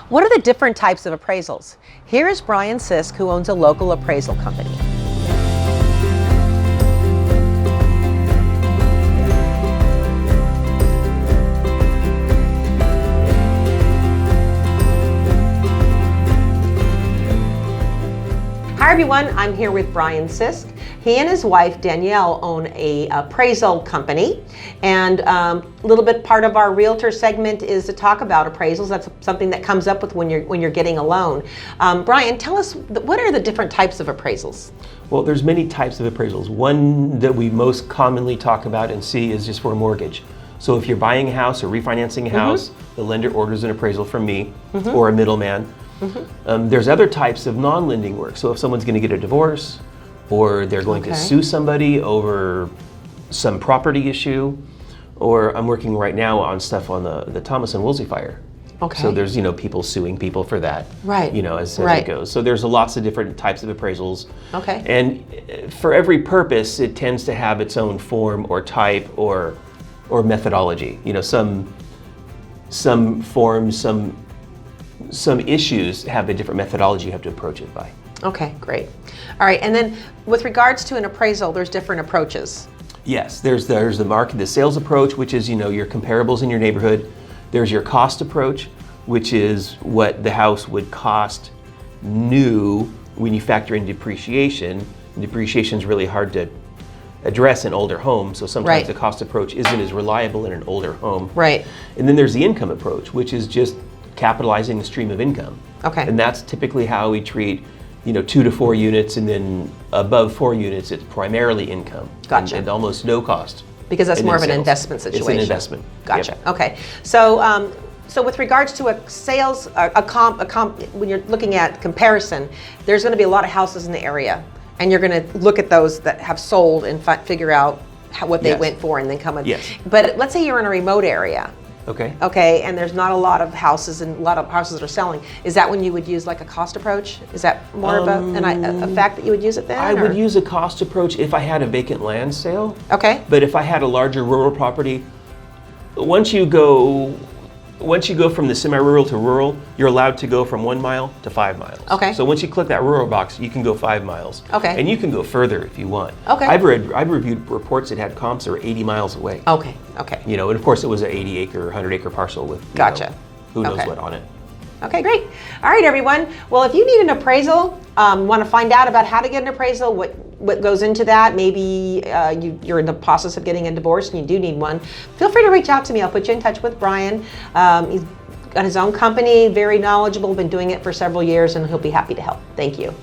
What are the different types of appraisals? Here is Brian Sisk, who owns a local appraisal company. Hi everyone, I'm here with Brian Sisk. He and his wife Danielle own a appraisal company, and a little bit part of our realtor segment is to talk about appraisals. That's something that comes up with when you're getting a loan. Brian, tell us, what are the different types of appraisals? Well, there's many types of appraisals. One that we most commonly talk about and see is just for a mortgage. So if you're buying a house or refinancing a house, the lender orders an appraisal from me or a middleman. There's other types of non-lending work. So if someone's going to get a divorce, or they're going to sue somebody over some property issue, or I'm working right now on stuff on the Thomas and Woolsey fire. Okay. So there's people suing people for that. Right. As it goes. So there's lots of different types of appraisals. Okay. And for every purpose, it tends to have its own form or type or methodology. Some forms, some issues have a different methodology you have to approach it by. Okay, great. All right, and then with regards to an appraisal, there's different approaches. Yes, there's the sales approach, which is your comparables in your neighborhood. There's your cost approach, which is what the house would cost new when you factor in depreciation. And depreciation is really hard to address in older homes, so sometimes the cost approach isn't as reliable in an older home. Right. And then there's the income approach, which is just capitalizing the stream of income. Okay. And that's typically how we treat 2 to 4 units, and then above 4 units, it's primarily income. Gotcha. And almost no cost. Because that's more of an investment situation. It's an investment. Gotcha. Yep. Okay. So, so with regards to a sales, when you're looking at comparison, there's going to be a lot of houses in the area, and you're going to look at those that have sold and figure out what they went for, and then come in. Yes. But let's say you're in a remote area. Okay. Okay, and there's not a lot of houses, and a lot of houses are selling. Is that when you would use like a cost approach? Is that more of a fact that you would use it then? I would use a cost approach if I had a vacant land sale. Okay. But if I had a larger rural property, once you go from the semi-rural to rural, you're allowed to go from 1 mile to 5 miles. Okay. So once you click that rural box, you can go 5 miles. Okay. And you can go further if you want. Okay. I've reviewed reports that had comps that were 80 miles away. Okay. Okay. And of course it was an 80-acre, 100-acre parcel with who knows what on it. Okay, great. All right, everyone. Well, if you need an appraisal, want to find out about how to get an appraisal, what goes into that, maybe you're in the process of getting a divorce and you do need one, feel free to reach out to me. I'll put you in touch with Brian. He's got his own company, very knowledgeable, been doing it for several years, and he'll be happy to help. Thank you.